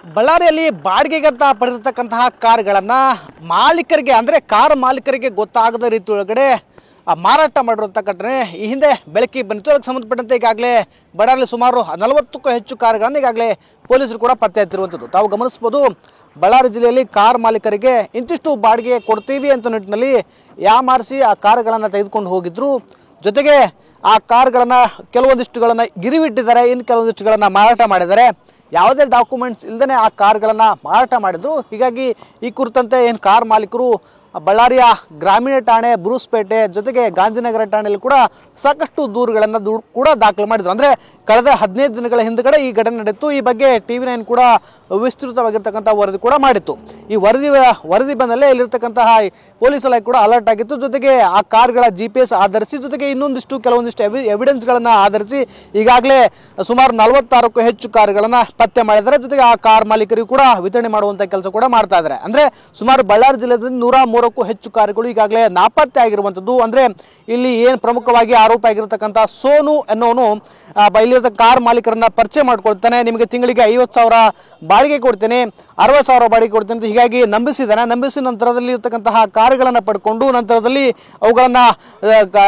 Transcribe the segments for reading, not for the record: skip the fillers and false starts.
ಬಳ್ಳಾರಿಯಲ್ಲಿ ಬಾಡಿಗೆಗಂತ ಪಡೆದಿರ್ತಕ್ಕಂತಹ ಕಾರುಗಳನ್ನು ಮಾಲೀಕರಿಗೆ ಅಂದರೆ ಕಾರ್ ಮಾಲೀಕರಿಗೆ ಗೊತ್ತಾಗದ ರೀತಿ ಒಳಗಡೆ ಮಾರಾಟ ಮಾಡಿರುವಂಥ ಘಟನೆ ಈ ಹಿಂದೆ ಬೆಳಕಿಗೆ ಬಂದಿತ್ತು. ಅದಕ್ಕೆ ಸಂಬಂಧಪಟ್ಟಂತೆ ಈಗಾಗಲೇ ಬಳ್ಳಾರಿಯಲ್ಲಿ ಸುಮಾರು 40ಕ್ಕೂ ಹೆಚ್ಚು ಕಾರುಗಳನ್ನು ಈಗಾಗಲೇ ಪೊಲೀಸರು ಕೂಡ ಪತ್ತೆ ಹಚ್ಚಿರುವಂಥದ್ದು. ತಾವು ಗಮನಿಸ್ಬೋದು, ಬಳ್ಳಾರಿ ಜಿಲ್ಲೆಯಲ್ಲಿ ಕಾರ್ ಮಾಲೀಕರಿಗೆ ಇಂತಿಷ್ಟು ಬಾಡಿಗೆ ಕೊಡ್ತೀವಿ ಅಂತ ನಿಟ್ಟಿನಲ್ಲಿ ಯಾಮಾರಿಸಿ ಆ ಕಾರುಗಳನ್ನು ತೆಗೆದುಕೊಂಡು ಹೋಗಿದ್ರು. ಜೊತೆಗೆ ಆ ಕಾರುಗಳನ್ನು ಕೆಲವೊಂದಿಷ್ಟುಗಳನ್ನು ಗಿರಿವಿಟ್ಟಿದ್ದಾರೆ, ಇನ್ನು ಕೆಲವೊಂದಿಷ್ಟುಗಳನ್ನು ಮಾರಾಟ ಮಾಡಿದ್ದಾರೆ. ಯಾವುದೇ ಡಾಕ್ಯುಮೆಂಟ್ಸ್ ಇಲ್ಲದೇ ಆ ಕಾರುಗಳನ್ನು ಮಾರಾಟ ಮಾಡಿದ್ರು. ಹೀಗಾಗಿ ಈ ಕುರಿತಂತೆ ಏನು ಕಾರ್ ಮಾಲೀಕರು ಬಳ್ಳಾರಿಯ ಗ್ರಾಮೀಣ ಠಾಣೆ, ಬ್ರೂಸ್ಪೇಟೆ ಜೊತೆಗೆ ಗಾಂಧಿನಗರ ಠಾಣೆಯಲ್ಲಿ ಕೂಡ ಸಾಕಷ್ಟು ದೂರುಗಳನ್ನು ಕೂಡ ದಾಖಲು ಮಾಡಿದ್ರು. ಅಂದರೆ ಕಳೆದ 15 ದಿನಗಳ ಹಿಂದುಗಡೆ ಈ ಘಟನೆ ನಡೆಯಿತು. ಈ ಬಗ್ಗೆ TV9 ಕೂಡ ವಿಸ್ತೃತವಾಗಿರ್ತಕ್ಕಂಥ ವರದಿ ಕೂಡ ಮಾಡಿತ್ತು. ಈ ವರದಿ ಬಂದಲ್ಲೇ ಇಲ್ಲಿರ್ತಕ್ಕಂತಹ ಪೊಲೀಸ್ ಇಲಾಖೆ ಕೂಡ ಅಲರ್ಟ್ ಆಗಿತ್ತು. ಜೊತೆಗೆ ಆ ಕಾರ್ಗಳ GPS ಆಧರಿಸಿ, ಜೊತೆಗೆ ಕೆಲವೊಂದಿಷ್ಟು ಎವಿಡೆನ್ಸ್ಗಳನ್ನು ಆಧರಿಸಿ ಈಗಾಗಲೇ ಸುಮಾರು 46ಕ್ಕೂ ಹೆಚ್ಚು ಕಾರುಗಳನ್ನು ಪತ್ತೆ ಮಾಡಿದ್ದಾರೆ. ಜೊತೆಗೆ ಆ ಕಾರ್ ಮಾಲೀಕರಿಗೂ ಕೂಡ ವಿತರಣೆ ಮಾಡುವಂಥ ಕೆಲಸ ಕೂಡ ಮಾಡ್ತಾ ಇದ್ದಾರೆ. ಅಂದರೆ ಸುಮಾರು ಬಳ್ಳಾರಿ ಜಿಲ್ಲೆಯಲ್ಲಿ 103ಕ್ಕೂ ಹೆಚ್ಚು ಕಾರುಗಳು ಈಗಾಗಲೇ ನಾಪತ್ತೆ ಆಗಿರುವಂಥದ್ದು. ಅಂದರೆ ಇಲ್ಲಿ ಏನು ಪ್ರಮುಖವಾಗಿ ಆರೋಪ ಆಗಿರತಕ್ಕಂಥ ಸೋನು ಅನ್ನೋನು ಇಲ್ಲಿರದ ಕಾರ್ ಮಾಲೀಕರನ್ನ ಪರಿಚಯ ಮಾಡ್ಕೊಳ್ತಾನೆ. ನಿಮಗೆ ತಿಂಗಳಿಗೆ 50,000 ಬಾಡಿಗೆ ಕೊಡ್ತೇನೆ, 60,000 ಬಾಡಿಗೆ ಕೊಡ್ತೇನೆ ಅಂತ ಹೀಗಾಗಿ ನಂಬಿಸಿ ನಂತರದಲ್ಲಿ ಇರ್ತಕ್ಕಂತಹ ಕಾರುಗಳನ್ನು ಪಡ್ಕೊಂಡು ನಂತರದಲ್ಲಿ ಅವುಗಳನ್ನು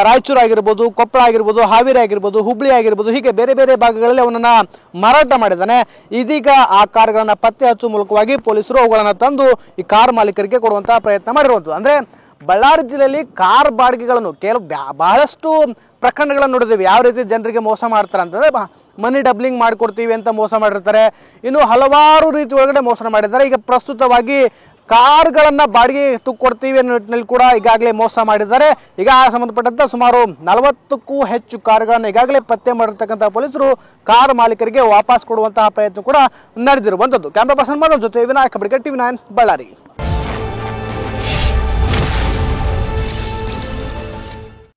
ರಾಯಚೂರು ಆಗಿರ್ಬೋದು, ಕೊಪ್ಪಳ ಆಗಿರ್ಬೋದು, ಹಾವೇರಿ ಆಗಿರ್ಬೋದು, ಹುಬ್ಳಿ ಆಗಿರ್ಬೋದು, ಹೀಗೆ ಬೇರೆ ಬೇರೆ ಭಾಗಗಳಲ್ಲಿ ಅವನನ್ನು ಮಾರಾಟ ಮಾಡಿದ್ದಾನೆ. ಇದೀಗ ಆ ಕಾರುಗಳನ್ನು ಪತ್ತೆ ಹಚ್ಚುವ ಮೂಲಕವಾಗಿ ಪೊಲೀಸರು ಅವುಗಳನ್ನು ತಂದು ಈ ಕಾರ್ ಮಾಲೀಕರಿಗೆ ಕೊಡುವಂತಹ ಪ್ರಯತ್ನ ಮಾಡಿರುವಂಥದ್ದು. ಅಂದರೆ ಬಳ್ಳಾರಿ ಜಿಲ್ಲೆಯಲ್ಲಿ ಕಾರ್ ಬಾಡಿಗೆಗಳನ್ನು ಬಹಳಷ್ಟು ಪ್ರಕರಣಗಳನ್ನು ನೋಡಿದ್ದೀವಿ. ಯಾವ ರೀತಿ ಜನರಿಗೆ ಮೋಸ ಮಾಡ್ತಾರೆ ಅಂತಂದರೆ ಮನಿ ಡಬ್ಲಿಂಗ್ ಮಾಡಿಕೊಡ್ತೀವಿ ಅಂತ ಮೋಸ ಮಾಡಿರ್ತಾರೆ. ಇನ್ನು ಹಲವಾರು ರೀತಿ ಒಳಗಡೆ ಮೋಸ ಮಾಡಿದ್ದಾರೆ. ಈಗ ಪ್ರಸ್ತುತವಾಗಿ ಕಾರುಗಳನ್ನು ಬಾಡಿಗೆ ಕೊಡ್ತೀವಿ ಅನ್ನೋ ನಿಟ್ಟಿನಲ್ಲಿ ಕೂಡ ಈಗಾಗಲೇ ಮೋಸ ಮಾಡಿದ್ದಾರೆ. ಈಗ ಸಂಬಂಧಪಟ್ಟಂತೆ ಸುಮಾರು 40ಕ್ಕೂ ಹೆಚ್ಚು ಕಾರುಗಳನ್ನು ಈಗಾಗಲೇ ಪತ್ತೆ ಮಾಡಿರ್ತಕ್ಕಂಥ ಪೊಲೀಸರು ಕಾರ್ ಮಾಲೀಕರಿಗೆ ವಾಪಸ್ ಕೊಡುವಂತಹ ಪ್ರಯತ್ನ ಕೂಡ ನಡೆದಿರುವಂಥದ್ದು. ಕ್ಯಾಮ್ರಾ ಪರ್ಸನ್ ಜೊತೆ ವಿನಾಯಕ ಬಡಿಗೇರ್, TV9 ಬಳ್ಳಾರಿ.